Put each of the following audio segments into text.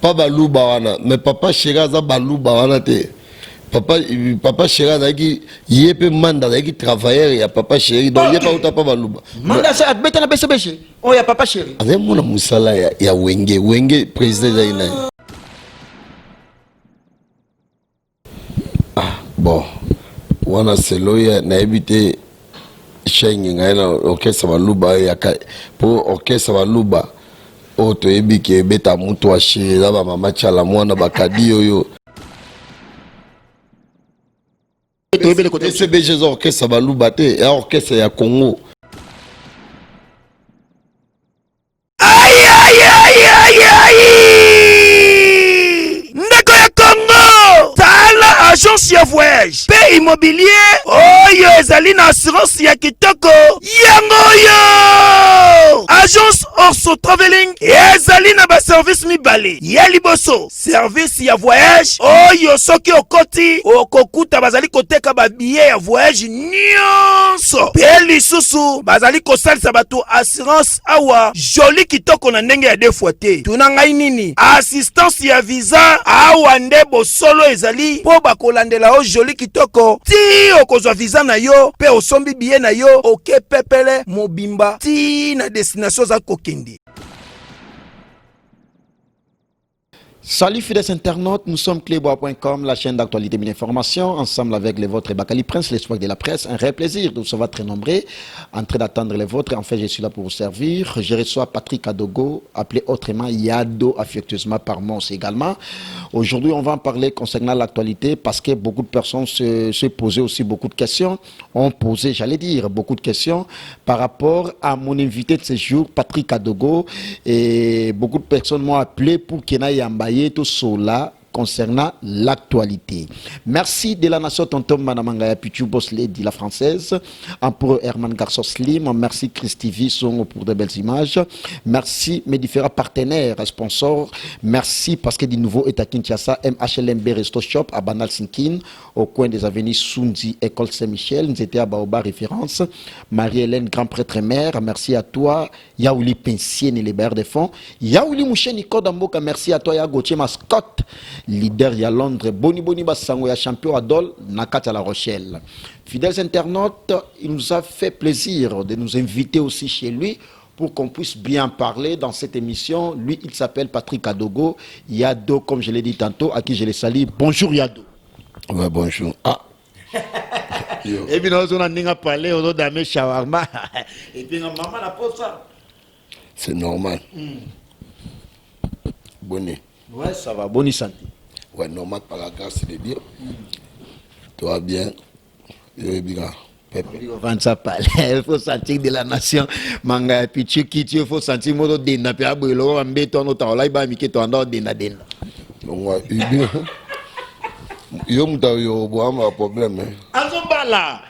pas baluba wana mais papa chéri za baluba wana te papa chéri qui yépe manda qui travailleur ya papa chéri donc yépa uta pas baluba manda ça beta na bese oh ya papa chéri avec mon musala ya wenge président ina ah bon wana seloya na ebité shengi ngaina orchestre baluba ya pour orchestre baluba o to ebi ke beta mutu wa chéri za ba mama chala mwana bakadi oyo CBG orchestre baluba te ya orchestre ya Congo. Aïe aïe aïe aïe aïe ndeko ya Congo tala agence ya voyage pe immobilier oyo ezali na assurance ya kitoko yango yo agence Orso Traveling ezali na ba service mibale ya liboso service ya voyage oyo soki okoti okokuta bazali koteka ba billet ya voyage nyonso pe lisusu bazali kosalisa bato assurance awa joli kitoko na ndenge ya defoite tuna ngai nini assistance ya visa awa nde bosolo ezali po bakolandela o joli kitoko ti okozwa visa na yo pe osombi billet na yo oke pepele mobimba ti na destination za kokende. Salut fidèles internautes, nous sommes clébois.com, la chaîne d'actualité et d'information, ensemble avec les vôtres et Bakali Prince, l'espoir de la presse. Un réel plaisir de vous savoir très nombreux, en train d'attendre les vôtres. En fait, je suis là pour vous servir. Je reçois Patrick Adogo, appelé autrement Yado, affectueusement par Mons également. Aujourd'hui, on va en parler concernant l'actualité parce que beaucoup de personnes se posaient aussi beaucoup de questions, ont posé, j'allais dire, beaucoup de questions par rapport à mon invité de ce jour, Patrick Adogo. Et beaucoup de personnes m'ont appelé pour qu'il y ait un tout cela concernant l'actualité. Merci de la nation Tonton Manamangaya Pichu Boss Lady la française, Empereur Herman Garçon Slim, merci Christy Visson pour de belles images, merci mes différents partenaires, sponsors, merci parce que du nouveau est à Kinshasa, MHLMB Resto Shop à Banal Sinkin, au coin des avenues Sundi, École Saint-Michel, nous étions à Baoba Référence, Marie-Hélène Grand Prêtre Mère, merci à toi, Yaouli Pensienne et les Bailleurs de Fonds, Yaouli Mouchen Nikodamboka, merci à toi, Yagotier Mascotte, leader à Londres, Boni Bassango, ya champion Adol, Nakat à La Rochelle. Fidèles internautes, il nous a fait plaisir de nous inviter aussi chez lui pour qu'on puisse bien parler dans cette émission. Lui, il s'appelle Patrick Adogo, Yado, comme je l'ai dit tantôt, à qui je les salue. Bonjour Yado. Ouais, bonjour. Ah. Et puis nous avons parlé au dame shawarma. Et puis maman la pose ça. C'est normal. Bonne. Ouais, ça va, bonne santé. Ouais, normal par la grâce de Dieu. Toi bien. Bien. Il faut sentir de la nation. Manga pichu kiti, il faut sentir modo dena pe abuelo ambeto no taolai ba miketo ando dena. Donc ouais, bien. Yo muta yo boama problème. Azobala.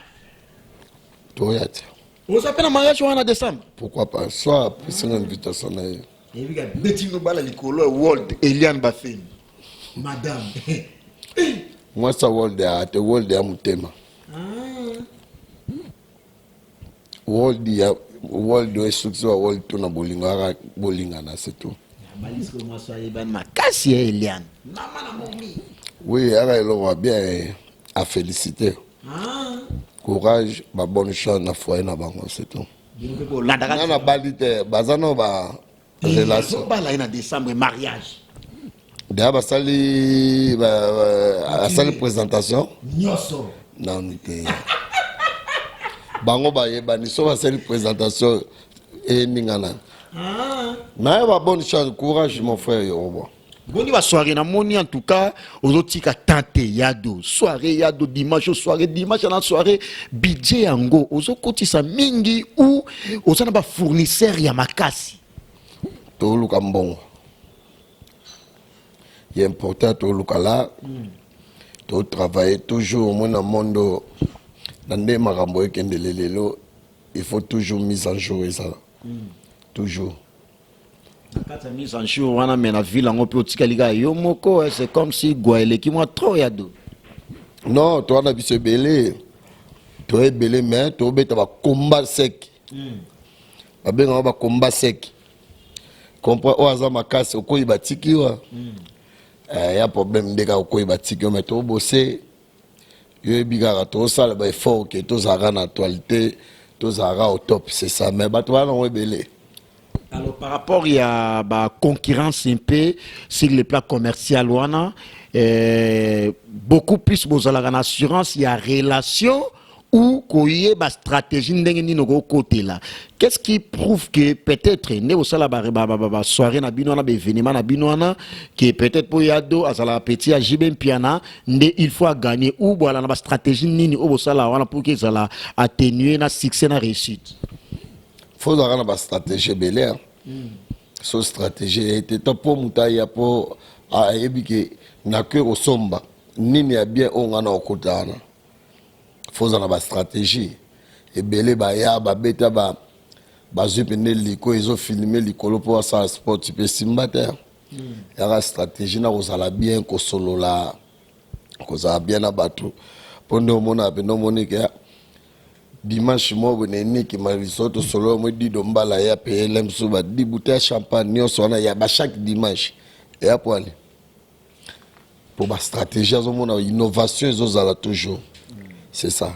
Toi yat. On s'appelle un mariage en décembre. Pourquoi pas? Soit plus une invitation na yo. Et puis beti no bala likolo world Eliane Bafin. Madame. Moi ça world ya mutema. World de structure world tuna bolinga na c'est tout. Balisco moi ça iban makasi Eliane. Maman na momi. Oui, elle va bien à féliciter. Courage, bonne chance na foyer na bango c'est tout. Na balite bazano ba relation. Ba là en décembre mariage. D'abord sali a sali présentation. Nyoso. Non nité. Bango ba yeba ni so ba sali présentation et ningana. Na ba bonne chance, courage mon frère Yoruba. Boni wa soirée na moni en tout cas ozotika tante Yado soirée Yado dimanche na soirée budget yango ozokotisa mingi ou ozana ba fournisseur ya makasi to luka mbongo il est important to luka là to travailler toujours mon monde dans des makambo ekende lelo il faut toujours mise en jour ça toujours. Quand mise en jour, on a mis la ville en haut, c'est comme si Guaélé qui m'a trop Yado. Non, toi, on a vu ce belé. Toi, belé, mais toi, tu as combat sec. Tu as combat sec. comprend o aza makasi okoyi batiki wa ya problème ndeka okoyi batiki mais to bosser yo bigara to sala ba effort que to zara na actualité to zara au top c'est ça mais bato wana on ebele. Alors, par rapport à la concurrence un peu sur le plan commercial, beaucoup plus de assurance, il y a relation ou qu'il y a une stratégie de côté là. Qu'est-ce qui prouve que peut-être, soirée na binouana, événement na binouana, que peut-être pour yado, à la petit à Jibem Piana, il faut gagner ou voilà la stratégie nini ou pour que ça atténuer na succès na réussite. Faut avoir une stratégie belle. So stratégie était pour mutaya pour a ebike na que au somba nini ya bien on ngana okutana. Faut avoir une stratégie et belle ba ya ba beta ba zupene liko izo filmer likolo pour ça sport type simbata. Ya la stratégie na ozala bien ko solo la ko za bien na bato. Pondo mona beno monika dimanche mo ni ki marisoto solo mo di dombala ya PLM suba di bouteille champagne nyonso na ya ba chaque dimanche et après pour ba stratégie zo mona innovation zo zala toujours c'est ça.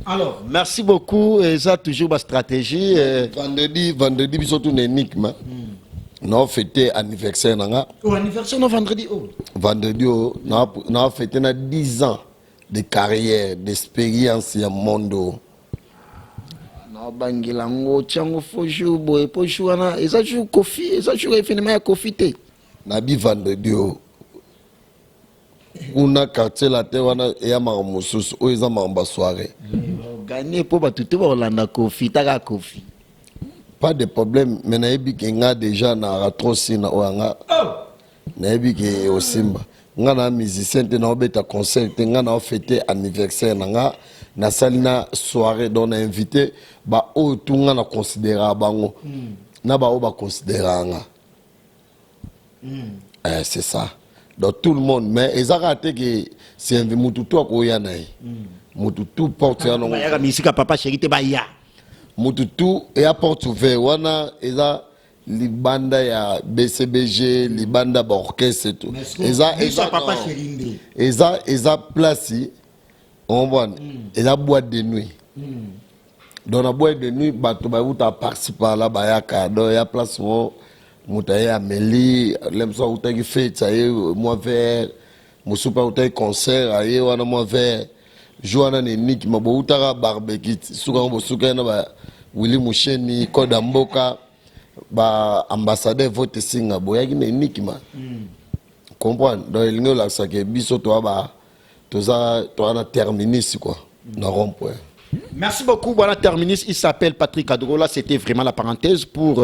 Alors merci beaucoup et ça toujours ba stratégie vendredi biso tout énigme non fêté anniversaire nanga anniversaire no vendredi na fêté na 10 ans de carrière d'expérience ya mondo. Bangilango tiango foju boy poju wana ezaju kofi ezaju événement ya kofi te na bi vendredi una quartier la te wana ya mamususu o eza mamba soirée gagner pour batutu ba Holanda kofi taka kofi pas de problème mais na ebi kenga déjà na ratrosi na oanga na ebi ke osimba nga na musicien te na obeta concert te nga na fêter anniversaire na na salina soirée don invité ba o tunga na considérer bango na ba o ba considérer nga c'est ça donc tout le monde mais ezaka te que c'est un mututu akoya na mututu porte ya no ya misika papa chéri te ba ya mututu et à porte ouvert wana eza libanda ya BCBG libanda ba orchestre tout eza papa chéri eza place on voit eza boîte de nuit dans la boîte de nuit bato ba uta participer là ba ya cadeau ya place mo mutaya Amélie lemso uta ki fête ça y moi vers musupa uta concert aye wana moi vers joana ne nik mabo uta barbecue suka mo suka na ba Willy Musheni Koda Mboka ba ambassadeur vote singa boyaki ne nikima comprendre donc il nous la ça que biso to ba toza to na terminus quoi na rond-point. Merci beaucoup. Voilà, terminus. Il s'appelle Patrick Adrola. C'était vraiment la parenthèse pour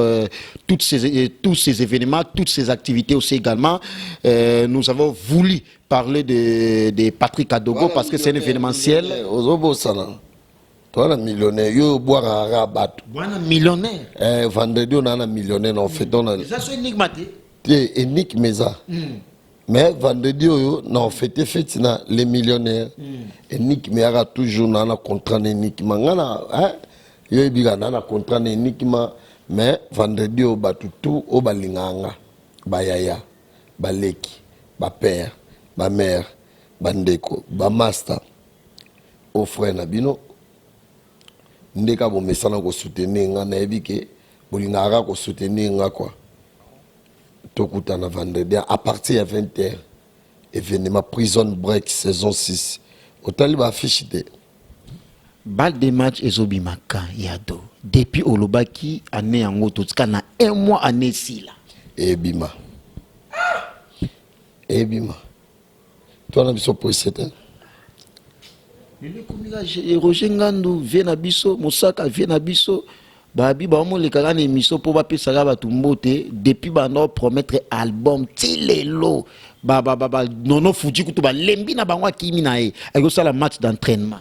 tous ces événements, toutes ces activités aussi également. Nous avons voulu parler de Patrick Adogo parce que c'est un événementiel. Toi, un millionnaire, yo boire à rabat. Un millionnaire. Vendredi, on a un millionnaire, on fait ton. Ça, c'est énigmatique. C'est énigme, mais ça. Mais vendredi, on fait les millionnaires. Énigme, il y a toujours un contrat d'énigme. Il y a un contrat d'énigme. Mais vendredi, on va tout au balinganga. Bayaya, baleki, ba père, ba mère, bandeko, ba master. Au frère Nabino. Ndeka bo mesana ko soutenir nga na ebike bolingaka ko soutenir nga quoi tokuta na vendredi à partir de 20h événement Prison Break saison 6 otali ba affiche te balle de match ezobimaka yado depuis olobaki année yango totika na 1 mois année sila ebima toi na biso précédent Roger Ngandu vient à Bisso, Moussaka vient à Bisso, Babi Bamo le Karane émission pour Bapi Saraba Tumbote, depuis Bano promettre album Tilelo, Baba Nono Fuji Kutuba, Lembi na Bangwa Kiminae, avec ça la match d'entraînement.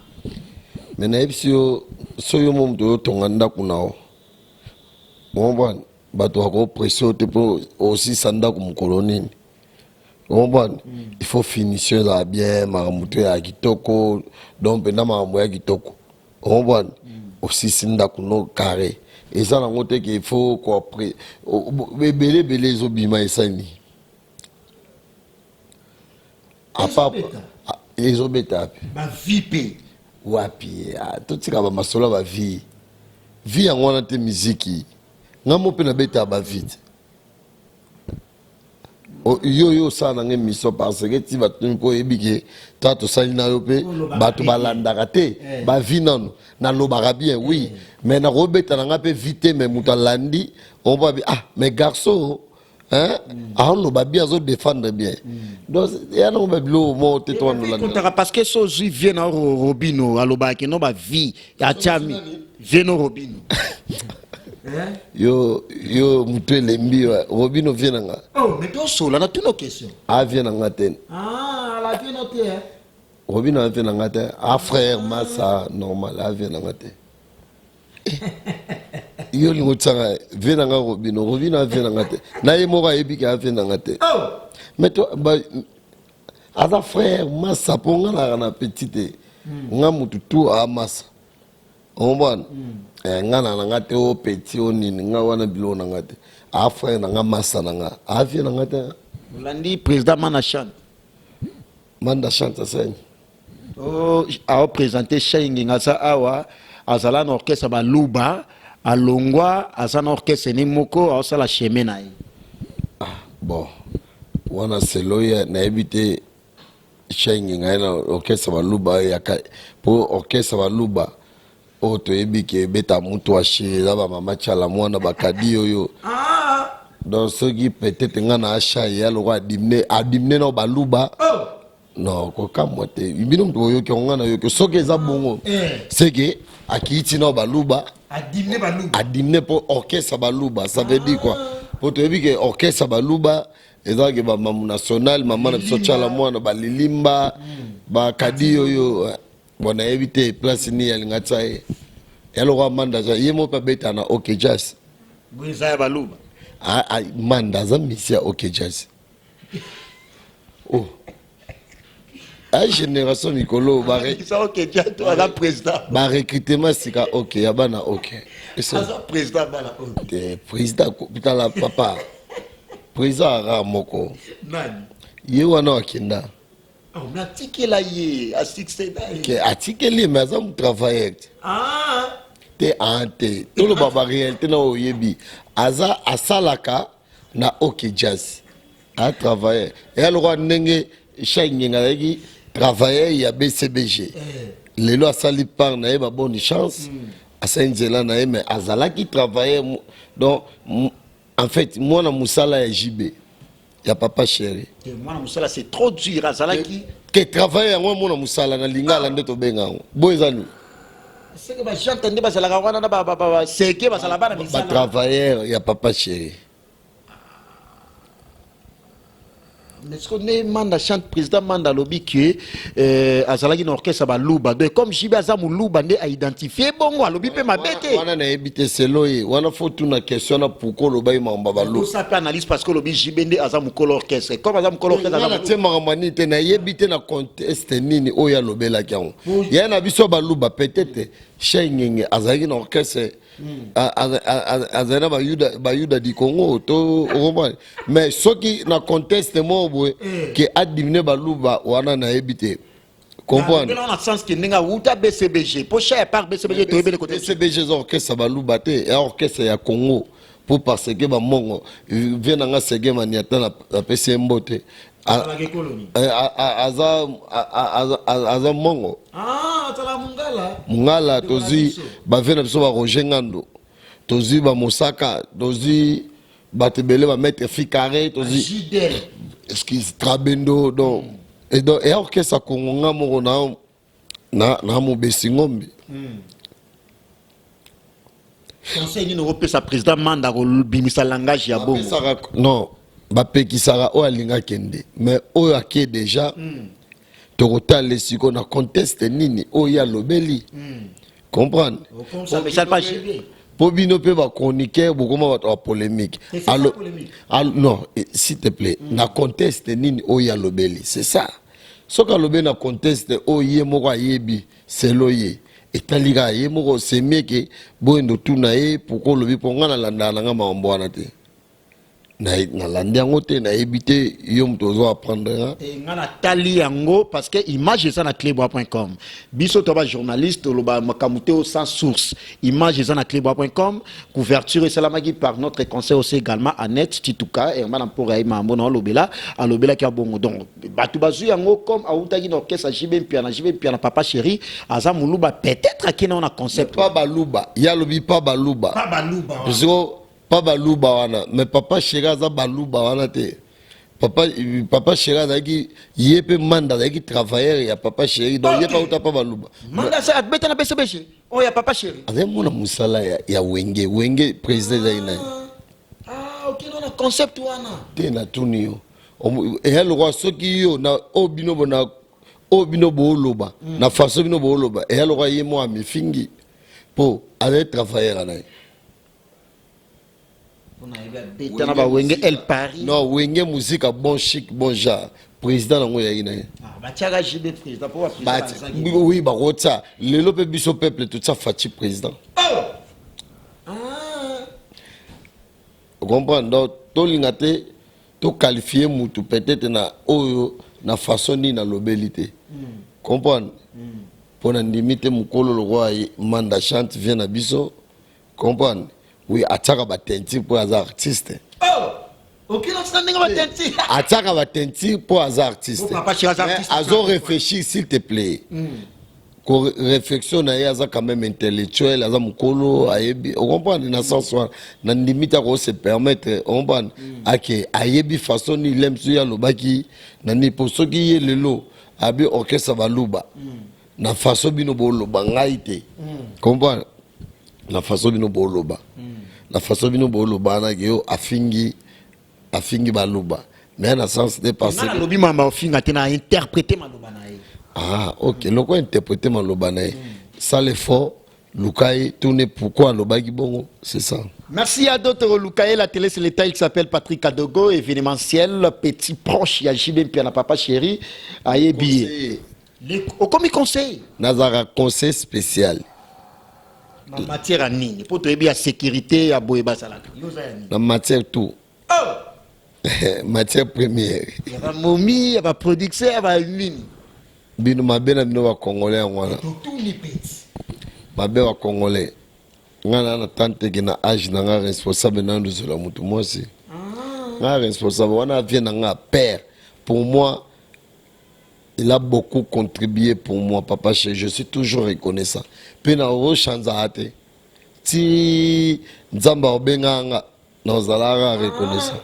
Mais Naïbsio, Soyo Mom de Tonganda Kunao, bon, Bato Hako Pression aussi Sanda comme colonie. Il faut finir là bien, maramouté à Kitoko, donc pendant maramoué à Kitoko. Aussi Sinda Kuno carré. Et ça, on a qu'il faut quoi après. Belé ezobima esani. À part ezobeta. Ba vie Wapi. Tout ce qu'on va masolo va vie. Vie en wana te musique. Ngamo pe na beta ba vite. Yo ça na mission parce que tu vas te ko ebike tato sali na yo pe bato balanda raté ba vie non na lo bien oui mais na robeta na ngape vite mais mutalandi on va mais garçon hein on va bien zo défendre bien donc ya no ba blo mo te to no parce que so ju vient na Robino aloba ke no ba vie ya chami vient Robino. Yo mutele mbiwa Robino vienanga. Oh mais toi so là na toute nos questions. Vienanga ten. La vie noté hein. Robino vienanga ten. Frère Massa normal vienanga ten. Yo lingo tsanga vienanga Robino vienanga ten. Na ye moko ebika vienanga ten. Oh. Mais toi Aza frère Massa ponga na petite. Nga mutu tu a Massa. Omban. Ngana ngate o petit o nini nga wana bilo na ngate afre na nga masa na nga avie na ngate Landi président manda chante sen a présenté Shengi ngasa awa azala na orchestre ba luba alongwa azana orchestre ni moko a sala chemin na bon wana seloya na ebite Shengi ngaina orchestre ba luba ya po orchestre ba luba o to ebike beta mutu ache za ba mama chala mwana bakadi oyo donc ce qui peut-être ngana acha ya lo adimne no baluba non ko kamote ibino mtu oyo ke ngana yo ke soke za bongo c'est que akiti no baluba adimne po orchestre baluba ça veut dire quoi po to ebike orchestre baluba eza ke ba mamu national mama na biso chala mwana balilimba bakadi oyo bona éviter place ni yalingatsa elo kwa manda za yemo pa beta na OK Jazz buiza ya baluba manda za misia OK Jazz génération Mikolo ça OK Jazz toi la président ba recrutement sika OK ya bana OK ça président bana OK président putain la papa président Ramoko nani ye wana wakenda on a tiqué là hier à 6 que atikeli mais ça me travaille te ante tout le baba réalité na oyebi aza asalaka na OK Jazz a travailler et alors ndenge Shengi ngaki travailler ya BCBG lelo asali par na ba bonne chance asenjela na mais azalaki travailler donc en fait moi na musala ya JB ya papa chéri moi na musala c'est trop dur azalaki que travailler moi mon musala na lingala ndeto benga boezanu c'est que ba j'entendais ba sala wana na ba c'est que ba sala bana misala ba travailleur ya papa chéri est-ce qu'on est manda chante président manda lobby que azalaki na orchestre ba luba donc comme jibe azamu luba nde a identifier bongo lobby pe mabete wana na ebite seloye wana faut tout na question na pourquoi loba imamba ba luba ça peut analyse parce que lobby jibe nde azamu kolo orchestre comme azamu kolo orchestre azamu tema manite na yebite na conteste nini oya lobela kyango ya na biso ba luba peut-être Shengi azalaki na orchestre azana bayuda di Congo to roman mais soki na conteste mobo ke adimne baluba wana na ebite comprendre dans le sens que ninga uta BCBG pour cher par BCBG to ebele côté BCBG orchestre baluba te orchestre ya Congo pour parce que ba mongo vient nga sege maniata na PC mbote aza mongo atala mungala tozi bavena biso ba Roger Ngando tozi ba Mosaka tozi batebele ba mettre Ficaré tozi est-ce qu'il Trabendo donc et orchestre Congo ngamo na mo besingombi conseil ni européen sa président manda ko bimisa langage ya bongo non bapekisaka oyo alinga kende mais oyo ake déjà tokotala esiko na conteste nini oyo alobeli comprendre po bino mpe bachroniqueur bokoma bato ba polémique non s'il te plaît na conteste nini oyo alobeli c'est ça soki alobeli na conteste oyo ye moko ayebi selo ye etalika ye moko c'est mieux que boyendo tuna ye pourquoi lobi pour nga na landa na nga mambo wana te na landi yango te na ebité yo mto ozo apprendre ngana tali yango parce que image eza na clebois.com biso to ba journaliste lo ba makamute au sans source image eza na clebois.com couverture esalamaki par notre conseil aussi également Annette Tituka et mana pour ay mambo na lobela ki abongo donc batu bazu yango comme autaki na orchestre JB Mpiana papa chéri aza muluba peut-être akina on a concept pas baluba ya lobi pas baluba pas baluba wana mais papa chéri aza baluba wana te papa chéri azalaki ye mpe manda azalaki travailleur ya papa chéri donc ye pa uta pa baluba manda sa beta na besebeche oyo ya papa chéri azali mona mosala ya wenge président ezali na ye ok nona concept wana te na tuni yo eya lokwa soki yo na oyo bino booloba na faso bino booloba eya lokwa ye mo amifingi mpo azali travailleur na ye non wenge musique a bon chic bon genre président nango yaki na ye oui bakotya lelo mpe biso peuple totya faci président comprendre donc tolinga te toqualifie mutu peut-être na oyo na façon nini nalobeli te comprendre mpo na ndimi te mokolo lokwa manda chante vient na biso comprendre oui ataka batenti pour aza artiste ataka batenti pour aza artiste azo réfléchir s'il te plaît ko réflexion na ye aza quand même intellectuel aza mokolo ayebi okomprendre na sens wana na ndimi te ako se permettre okomprendre ake ayebi façon ni lemsu ya lobaki nani po soki ye lelo abi orchestre baluba na façon bino boloba ngai te comprendre na façon bino boloba la façon bino boloba na yo afingi baluba mais na sens de passer na lobi mama ofinga te na interpréter maloba na ye ok loko interpréter maloba na ye ça l'effort Lukaye tourne pourquoi lobaki bongo c'est ça. Merci à d'autres Lukaye, la télé c'est l'État, il s'appelle Patrick Kadogo, événementiel petit proche ya JB Mpiana papa chéri ayebi comme conseil nazara conseil spécial en matière à nini pour te bien sécurité à boyeba salaka en matière tout matière première il y a momi il y a production il y a nini bino mabena bino ba congolais ngwana tout ni petit mabe ba congolais ngana na tante ki na âge na nga responsable na ndo la mutu moi aussi nga responsable wana vient na nga père pour moi il a beaucoup contribué pour moi, papa. Je suis toujours reconnaissant. Puis, na o chanza ate. Si nzamba obenganga, nous allons reconnaissant.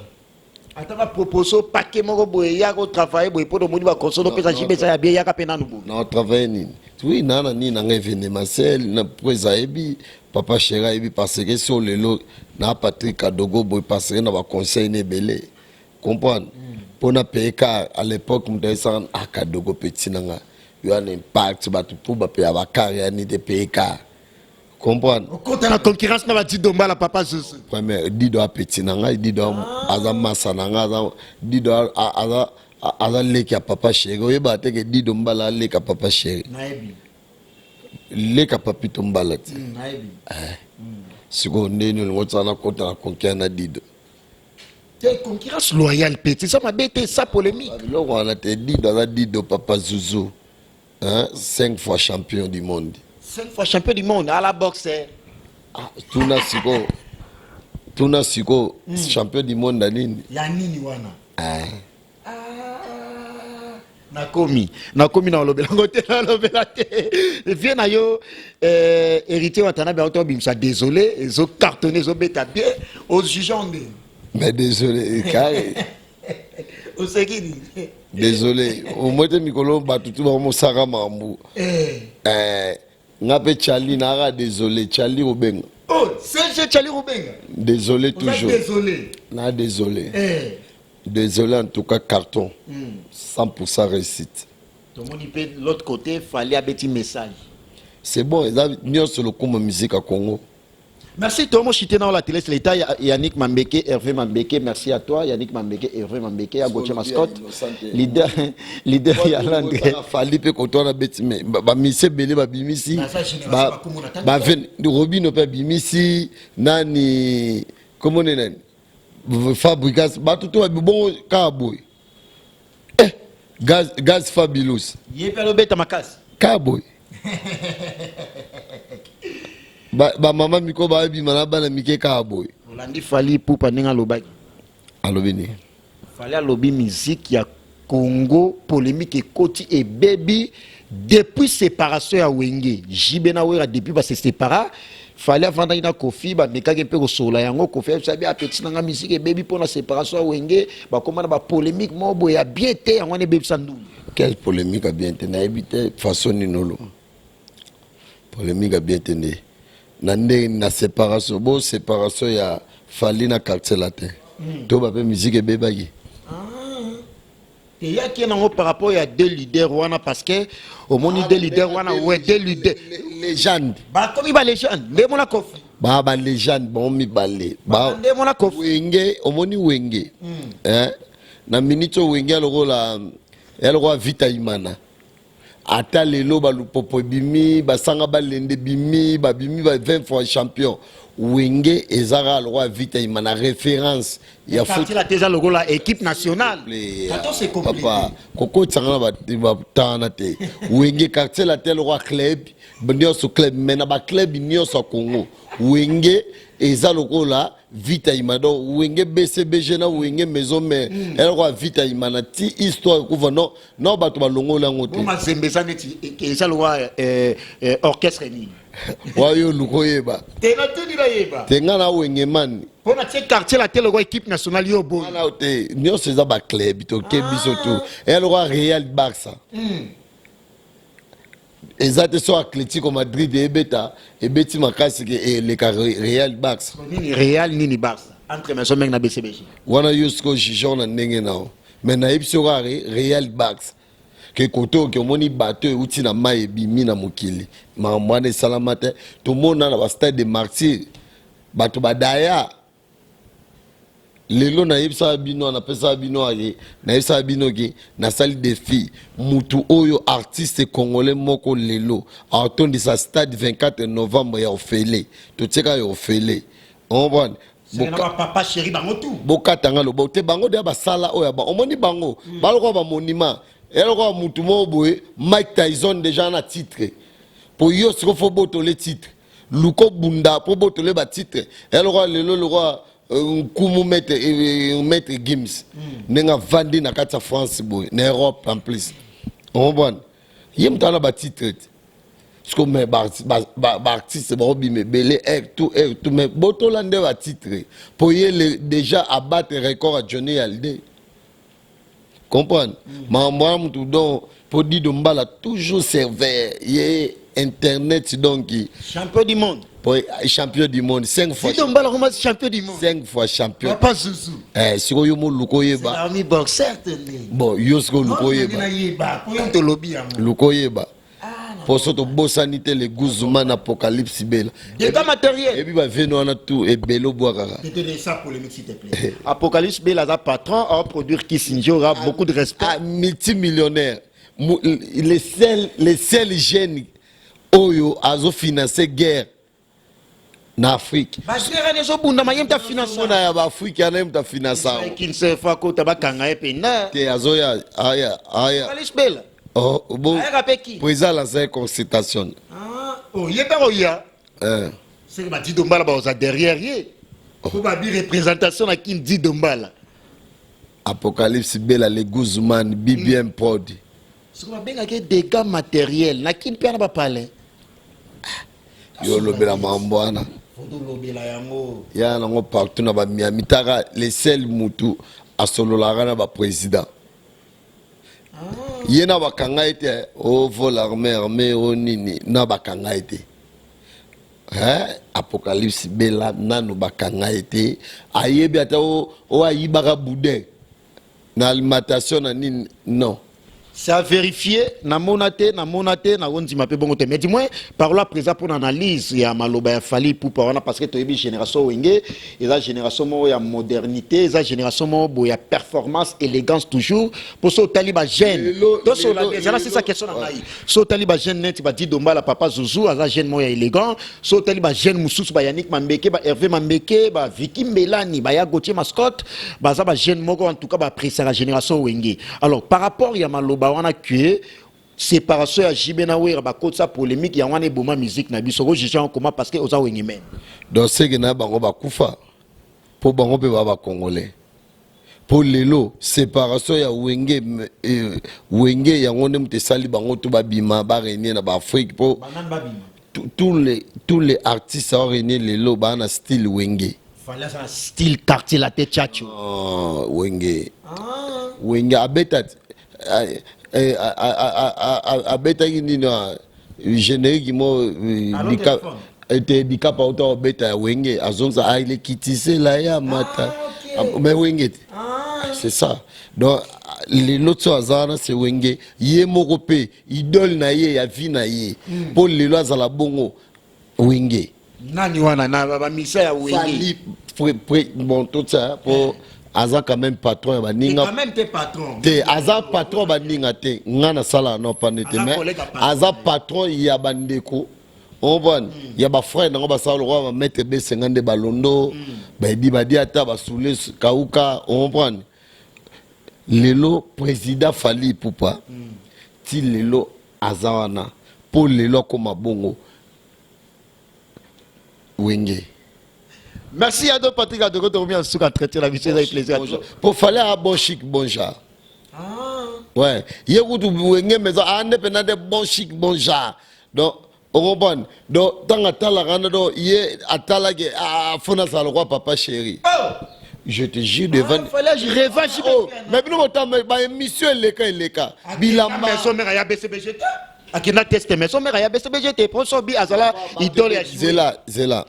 Ataka proposo paquet moko boye ya ko travailler boye pour domoni ba consolo pesa jibesa ya bien ya ka pena nubu. Na travailler ni. Oui, nana ni na événementiel na presa ebi papa chéra ebi parce que sur le lot na Patrick Kadogo boye parce que na ba conseil ne belé. Comprendre? Pour na PK à l'époque m'desa à Kadogo petit nanga. Il y a un impact ba tout pour ba pe abakari ni de PK. Comprendre? Au compte la concurrence na ba di domba la papa Zouzou. Premier dido a petit nanga dido aza masa nanga dido aza leki ya papa chéri oyeba te ke dido mbala leki ya papa chéri naebi leki ya papito mbala te naebi siko ndeni olingo tsana kota na concurrence na dido te concurrence loyale petit ça m'a bête ça polémique biloko wana te dido aza dido papa Zouzou 5 fois champion du monde 5 fois champion du monde à la boxe tuna siko champion du monde na nini ya nini wana nakomi na lobela te vient na yo héritier watana ba to bimsa désolé ezo cartonner zo beta bien aux jugeants mais désolé carré osekini désolé au moins te mikolo batutu ba mo saka mambu ngape Charlie nara désolé Charlie Robenga. Oh, c'est Charlie Robenga. Désolé toujours. Désolé. Non, désolé. Désolé en tout cas carton. 100% réussite. Tout le monde peut de l'autre côté, fallait un petit message. C'est bon, ils ont sur le coup musique à Congo. Merci Tomo Chité dans la télé, c'est l'État. Yannick Mambeke, Hervé Mambeke, merci à toi. Yannick Mambeke, Hervé Mambeke, à Gauthier Mascotte. Leader Yalandre. Fali pe koto na betime. Ba mise bele ba bimisi. Ba ven Robino pe bimisi nani comment on est fabrication ba tout ba bon cowboy. Gaz fabulous. Yé pe lobeta makasi. Cowboy. Ba mama miko ba bi mana bana mike cowboy. Olandi Fali poupa ninga lobaki. Alobini. Fali alobi musique ya Congo polémique et Koti et baby depuis séparation ya Wenge. Jibena wera depuis ba se sépara. Fallait avant d'aller Kofi ba mekage pe ko sola yango Kofi sabi a petit nanga musique et baby pour la séparation ya Wenge ba comment ba polémique mo boya bien té yango ne baby sandu. Quelle polémique a bien été na habité façon ninolo. Polémique a bien été. Na séparation bo séparation ya Fali na quartier latin. To ba pe musique et bébagi. Et il y a qui est par rapport à deux leaders wana parce que au monde deux leaders wana ouais deux leaders légende. Bah comme il va légende, mais mon Kofi. Ba légende bon mi balé. Ba mon Kofi. Wenge omoni Wenge. Hein? Na minute Wenge elle roi vita imana. Ata lelo ba lupopo bimi ba sanga ba lende bimi ba 20 fois champion. Wenge ezara le roi vita imana référence il y a foot la déjà logo la équipe nationale attends c'est compliqué papa koko tsanga ba tana te Wenge quartier la tel roi club bendio so club mena ba club nio so Congo Wenge eza logo la vita imana Wenge BCBG na Wenge maison mais elle roi vita imana ti histoire ko non non ba to ba longo la ngote ma zembeza neti eza le roi orchestre ni wayo lukoyeba tena tenira yeba tenga na Wenge man pona tie quartier la tele ko équipe nationale yo bo na ote nyo seza ba club to ke biso to et le roi Real Barça exacte so Atlético Madrid et beta et beti makasi ke le Real Barça ni Real ni Barça entre maison mek na BCBG wana yusko jijon na ndenge nao mais na ipso Real Barça que koto ke moni bateau uti na mai bimi na mokili ma mwana salamate to mona na ba stade de martyr bato badaya lelo na yebisa bino na pesa bino ake na yebisa bino ki na salle de filles mutu oyo artiste congolais moko lelo autondi sa stade 24 novembre ya ofele to tseka ya ofele on voit papa chéri bango tout bokatanga lo bote bango de ba sala oya ba omoni bango baloko ba monument elle roi mutu mo boye Mike Tyson déjà na titre pour yo siko fo boto le titre luko bunda pour boto le ba titre elle roi le roi kumu maître Gims nenga vandi na kata France boy na Europe en plus on voit yem tana ba titre parce que mais ba artiste ba obi me belé tout mais boto lande ba titre pour y déjà abattre record à Johnny Hallyday. Comprendre moi tout donc pour dire Dombala toujours serveur y internet donc champion du monde pour champion du monde 5 fois Dombala comment champion du monde 5 fois champion papa Zouzou siko yo mo lukoyeba c'est ami boxer tenez bon yo siko lukoyeba to lobby lukoyeba pour ça to bosanité les Guzman apocalypse bela dégâts matériels et puis va venir on a tout et belo boakara c'était ça polémique s'il te plaît apocalypse bela za patron à produire Kissinger aura beaucoup de respect multimillionnaire les seuls jeunes oyo azo financer guerre na Afrique basera nezo bunda mayem ta finance na ya Afrique na yem ta finance kin se fa ko tabakanga epena te azoya aya apocalypse bela oh bon président la sa consultation oh yeba oya c'est ba di Dombala ba oza derrière yé ko ba bi représentation na kin di Dombala apocalypse bela les Guzman BBM prod so ba benga ke dégâts matériels na kin pe na ba parler yo lobela mambwana foto lobela yango ya nango partout na ba Miami taka les seuls mutu asolola na ba président yena bakanga ete o vol armée o nini na bakanga ete apocalypse bela nanu bakanga ete ayebi ata o ayibaka boudin na alimentation na nini non C'est à vérifier, na monate, na on m'appelle bon. Mais dis-moi, par là, présent pour l'analyse, il y a Maloba, il y a Fali, pour parler, parce que tu as une génération Wenge, et la génération, il y a modernité, et la génération, il y a performance, élégance toujours. Pour ce taliba jeune, c'est ça question. Ce taliba jeune, tu vas dire, Domba, la papa Zouzou, la jeune, il y a élégant. Ce taliba jeune, Moussous, Yannick Mambeke, Hervé Mambeke, Vicky Melani, ya Gauthier Mascotte, ça jeune, en tout cas, apprécier la génération Wenge. Alors, par rapport, il y a Maloba, on a que séparation à Jibenawe bakota sa polémique ya wana boma musique na biso rejeter en comment parce que oza wengeme donc c'est que na bango bakufa pour bango pe ba congolais pour lelo séparation ya wenge wenge ya ngone mte sali bango to babima ba renier na ba Afrique pour tous les artistes ont renier lelo ba na style wenge fallait ça style quartier la tête chacho wenge wenge abeta abetaki nini générique mo était dikapa auto beta wenge azonza il est kitissé là ya mata mais wenge c'est ça donc les lots azana c'est wenge ye moko pe idole na ye ya vie na ye pour les lois à la bongo wenge nani wana na ba misa ya wenge bon tout ça pour Aza quand même patron baninga. Quand même t'es patron. Te Aza patron baninga te ngana sala no panete mais Aza patron ya bandeko. On voit il y a ba frère ngo ba sala roi ba mettre B50 balondo ba di ba di ata ba soule kauka on prend lelo président Fali Poupa ti lelo azawana pour lelo comme bongo wenge. Merci à deux Patrick de revenir en traiter la vie, c'est un plaisir. Pour faire un bon chic, bon genre. Ouais. Il y a beaucoup de maison, indépendant de bon chic, bon genre. Donc, au bon. Donc, dans la tala, il y a tala qui a fait un roi papa chéri. Je te jure devant. Mais nous, monsieur les cas. Bilamba. Mais son mère a BCBGT. Akina teste, mais son mère a BCBGT. Pour son bi azala, idole. Zela.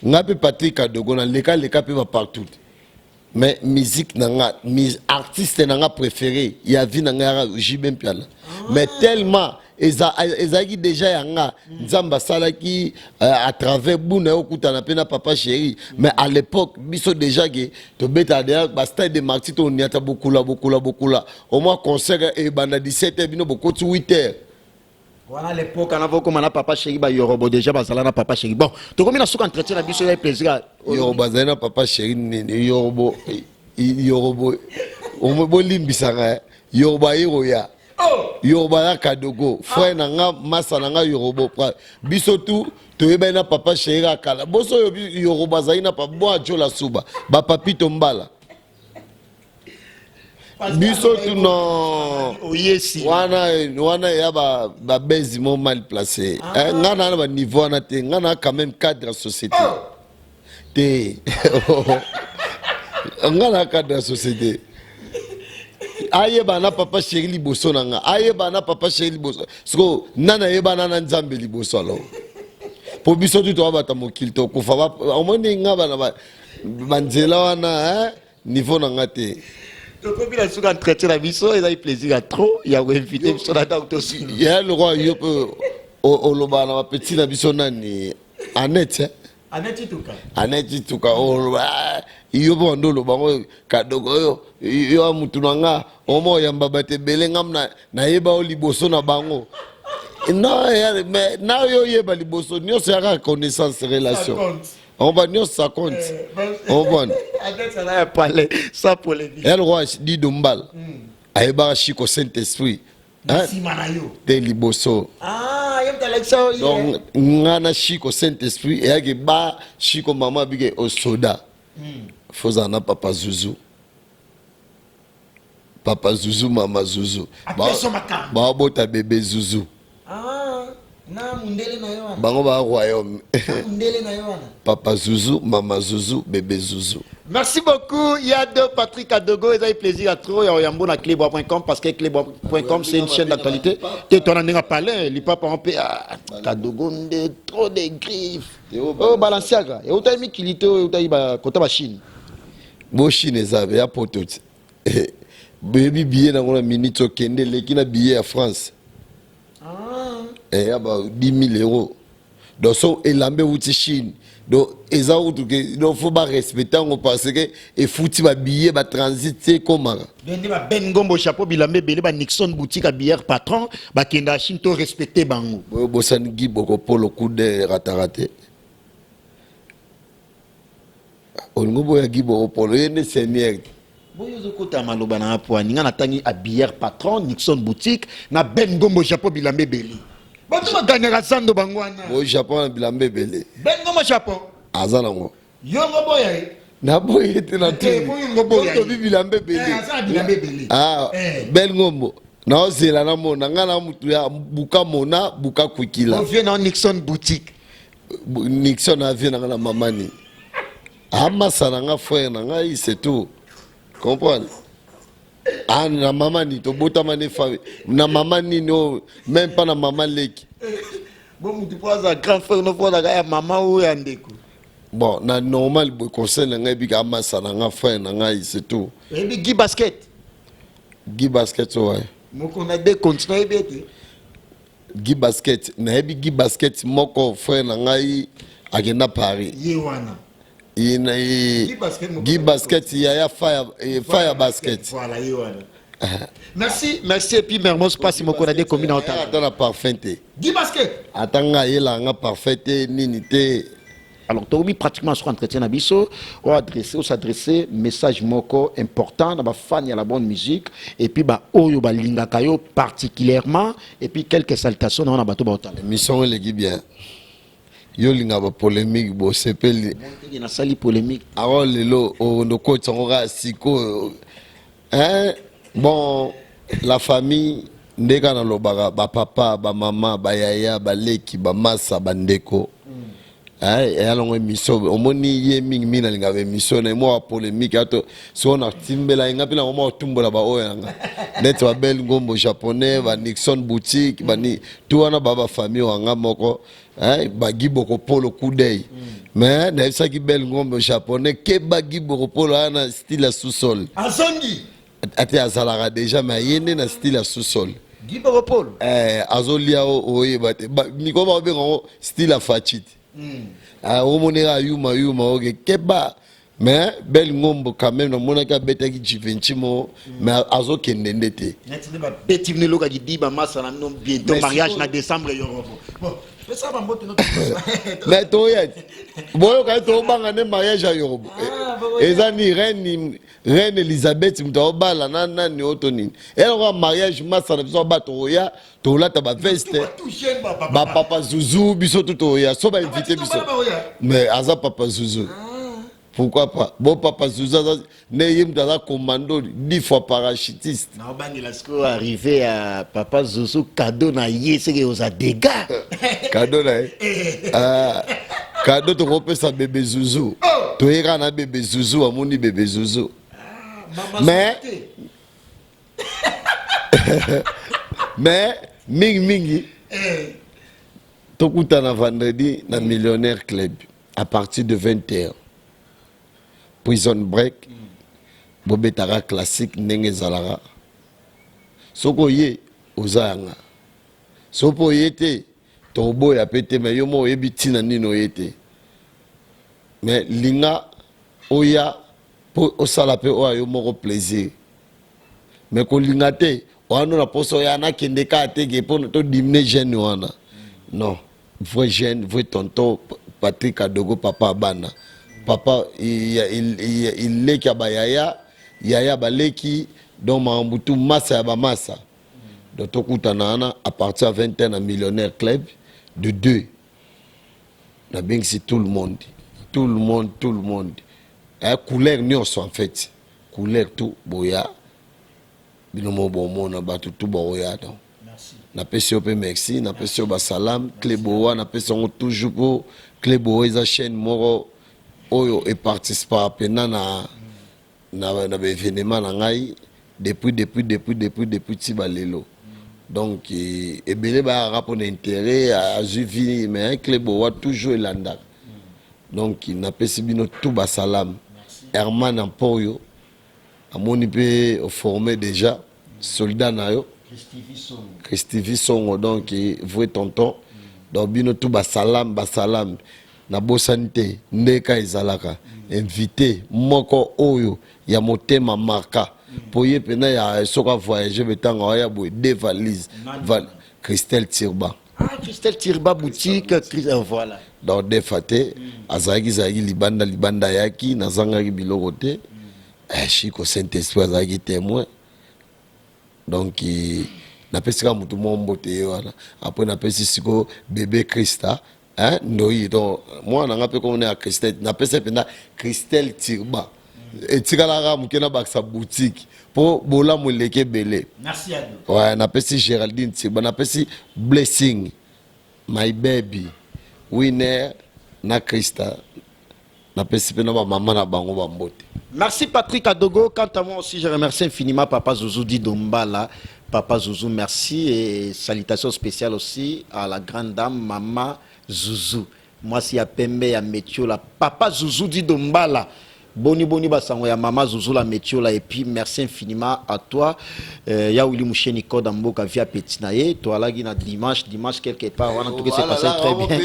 Nga pe Patrick Kadogo na leka pe va partout mais musique nanga artiste nanga préféré ya vie nanga Jibem Piala mais tellement ezaki déjà yanga nzamba salaki à travers buna okuta na pena papa chéri mais à l'époque biso déjà que to beta derrière ba stade de Marti to niata beaucoup là au moins concert et banda 17h bino beaucoup 8h. Voilà l'époque, on a vu comment papa chéri ba yorobo déjà bazala na papa chéri. Bon, to comme na souka entretien na biso ya plaisir. Yorobo bazana papa chéri yorobo on me bolimbisa nga yorobo ya. Yorobo ya Kadogo, frère nanga masa nanga yorobo biso tout to yeba na papa chéri akala. Boso yorobo bazana pa bo ajola suba. Ba papito mbala. Biso tu non wana ya ba bezi mo mal placé ngana na ba niveau na te ngana quand même cadre société te ngana cadre société aye bana papa chéri liboso nanga aye bana papa chéri liboso siko nana ye bana na nzambe liboso alo po biso tu to ba ta mokili to ko fa ba o moni ngaba na ba banzela wana niveau nanga te. Donc, comme il a souvent traité la mission, il a eu plaisir à trop. Il a invité sur la date aussi. Il y a le roi, il y a au Loba, la petite Nabisonani, Annette. Annette Touka. Annette Touka, il y a un peu de Loba, Kadogo, il y a un Moutunanga, au moins, il y a un babate Belengam, Naïba Oliboso na Bango. Non, mais il y a un Liboso, il y a une connaissance, relation. On va dire ça compte. On va. Ça pour les. Elle roi dit Dombal. Aïba Chico Saint-Esprit. Des liboso. Ah, il y a l'élection. Donc, ngana Chico Saint-Esprit et agi ba Chico maman bige au soda. Fozana papa Zouzou. Papa Zouzou, maman Zouzou. Ba bota bébé Zouzou. Bango ba royaume. Papa Zouzou, maman Zouzou, bébé Zouzou. Merci beaucoup. Il y a deux Patrick Kadogo. Il a eu plaisir à trop. Il y a un bon à clébois.com parce que clébois.com c'est une chaîne d'actualité. Et tu en as parlé. Les papas ont payé Kadogo trop de griffes. Oh Balenciaga. Et où t'as mis qu'il était où t'as eu côté Chine. Bon Chine ça avait à potot. Baby billet dans la minute au Kende, qui na billet à France. Et il y a 10 000 euros. Donc, so, et l'ambé ou Chine. Donc, il faut pas respecter parce que il faut que billet va transiter comment. Ben Gombo chapeau bilambe belé ba Nixon boutique à bière patron ba kenda Chine to respecter bango. Bosan Guy Boko pour le coup de rataraté. On go ya Guy Boko pour le seigneur. Boyo zokota maloba na po ninga na tangi à bière patron Nixon boutique na Ben Gombo chapeau bilambe belé. Bato ba gagnera sando bango wana. Au Japon bilambe belé. Ben Gombo chapeau. Azana ngo. Yongo boya. Na boye te na tout. Boyo boya. To bilambe belé. Azana bilambe belé. Ah, Ben Gombo. Na ozela na mona ngana mutu ya buka mona buka kwikila. On vient dans Nixon boutique. Nixon a vu na mamani. Ama sananga frère na ngai c'est tout. Comprendre? Ah na mamani to botama ne fa na mamani no même pas na maman leki. Bon mutu poza grand frère no poza ga maman ou ya ndeko. Bon, na normal conseil na ngai bi ka ama sananga frère na ngai c'est tout. Et bi Guy basket. Guy basket ouais. Moko na de continuer bete. Guy basket na bi Guy basket moko frère na ngai agenda Paris. Yewana. Guy basket ya fire basket. Voilà yewana. Merci et puis mermos passe moko na de commune en temps. Attends la parfaite. Guy basket. Attends yela nga parfaite ninité. Alors, tu pratiquement sur entretien à Bisso, on s'adresser message moko important, dans fan y a la bonne musique, et puis bah oyo ba linga kayo particulièrement, et puis quelques salutations dans la bateau bateau. Mission les bien. Yo linga ba polémique bo sepeli. Il y a sali polémique. Alors lelo o no ko tsonga siko hein bon la famille ndeka na lobaka ba papa ba mama ba yaya ba leki ba masa ba ndeko. Et alors émission omoni ye mingi mina linga émission na mo polémique ato so na timbela inga pila mo tumbola ba oyanga net wa bel ngombo japonais ba Nixon boutique ba ni tout wana baba famille wanga moko ba giboko polo kudei mais na ça ki bel ngombo japonais ke ba giboko polo ana style sous-sol Azongi ate azalaka déjà mais yende na style sous-sol giboko polo azolia oye ba miko ba bengo style fachiti. Omonera yuma oke keba mais bel ngombo quand même na mona ka beta ki Givenchy mais azo kendende te net ne ba beti vne loka ki di ba masa na non bientôt mariage na décembre yorobo bon ça va mbote notre mais to yet boyo ka to banga ne mariage ya yorobo ezani reine Elisabeth mtobala na ni otoni eloko mariage masa na biso bato ya to lata ba veste ba papa Zouzou biso tout ya so ba invité biso mais aza papa Zouzou. Pourquoi pas? Bon papa Zouzou ne yimdala commando 10 fois parachutiste. Na bangi la sco arrivé à papa Zouzou cadeau na yé c'est que aux a dégâts. Cadeau là. Cadeau to repesa bébé Zouzou. To ira na bébé Zouzou amoni bébé Zouzou. Mais mingi tokuta na vendredi na millionnaire club à partir de 21h. Prison break bobetara classique ndenge zalara soko ye ozanga sopo yete tobo ya pete mais yo mo yebitina nino yete mais linga oya po osala pe oya yo moko plaisir mais ko linga te wana na poso ya na kende ka te ke po to dimne jeune wana non vrai jeune vrai tonton Patrick Adogo papa bana papa il leki abayaya yaya baleki donc mambutu massa ba massa donc tokutana à partir de 21 na millionnaire club de 2 na bien c'est tout le monde couleur nyonso en fait couleur tout boya binomo bomo na batu tout boya donc na pesi ope merci na pesi ba salam Cléboa na pesi on toujours pour Cléboa eza chaîne moro oyo et participa pena na événement na ngai depuis tibalelo donc ebele ba rapport d'intérêt a suivi mais un club wa toujours elanda donc na pesi bino tout ba salam Herman Emporio amoni pe formé déjà soldat na yo Christivi Songo donc vrai tonton donc bino tout basalam na bosanité ndeka ezalaka invité moko oyo ya motema marka poye pena ya soka voyager betanga ya boy deux valises Christelle Tirba. Ah, Christelle Tirba boutique, voilà. Donc des faté azaki libanda yaki nazangaki biloko te. Chiko Saint-Esprit azaki témoin. Donc na pesika mutu mombote wana. Après na pesi siko bébé Christa, hein, ndoi donc moi na ngape comme na Christelle, na pesi pena Christelle Tirba. Et tikalaka mukena baksa boutique pour bola moleke belé. Merci à vous. Ouais, na pesi Géraldine Tirba, na pesi Blessing, my baby, winner na Christa. Na pesi pena ba maman na bango ba mbote. Merci Patrick Adogo. Quant à moi aussi, je remercie infiniment Papa Zouzou Di Dombala. Papa Zouzou, merci et salutations spéciales aussi à la grande dame Maman Zouzou. Moi, si à Pembe, à Métio, la Papa Zouzou Di Dombala. Boni basango ya Mama Zouzou la Métio là et puis merci infiniment à toi. Ya Willy Moucheni Koda Mboka via Petinaye. Toi là qui na dimanche quelque part. En tout cas c'est passé très bien.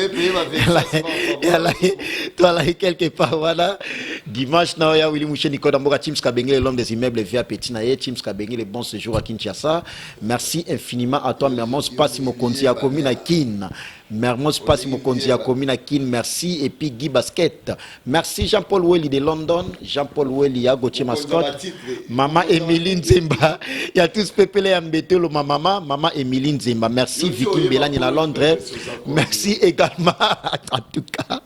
Toi là quelque part voilà. Dimanche na ya Willy Moucheni Koda Mboka Teams Kabengele l'homme des immeubles via Petinaye. Teams Kabengele bon séjour à Kinshasa. Merci infiniment à toi Mermos Passi Mokonzi à commune à Kin. Mermos Passi Mokonzi à commune à Kin. Merci et puis Guy Basket. Merci Jean-Paul Welly de London. Jean-Paul Welly à Gauthier Mascotte. Maman Emeline Zemba. Il y a tous pépélé à mbete le maman Emeline Zemba. Merci Vicky Bélani à Londres. Merci également en tout cas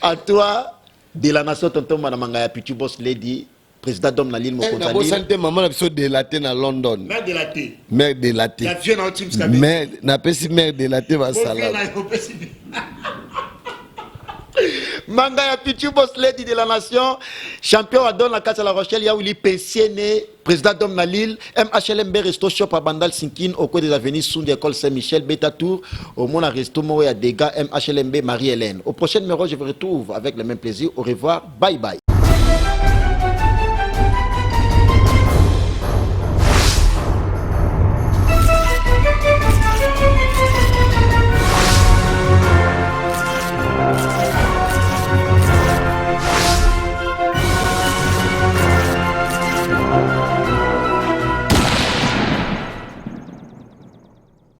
à toi de la nation tonton Madame Mangaya Pitu Boss Lady. Président d'homme na l'île Mokonza. Na santé maman na biso de laté na London. Mère de la thé. Mère de laté. La fille na Teams Kabengele. Mère na pesi mère de laté ba sala. Mangaya Pichu Boss Lady de la nation, champion à Don la Casa La Rochelle, Yaouli Pensionné, président d'homme na Lille, MHLMB Resto Shop à Bandal Sinkin, au coin des avenirs Sound École Saint-Michel, Beta Tour, au Mona Resto Moé à Dega, MHLMB Marie-Hélène. Au prochain numéro, je vous retrouve avec le même plaisir. Au revoir, bye bye.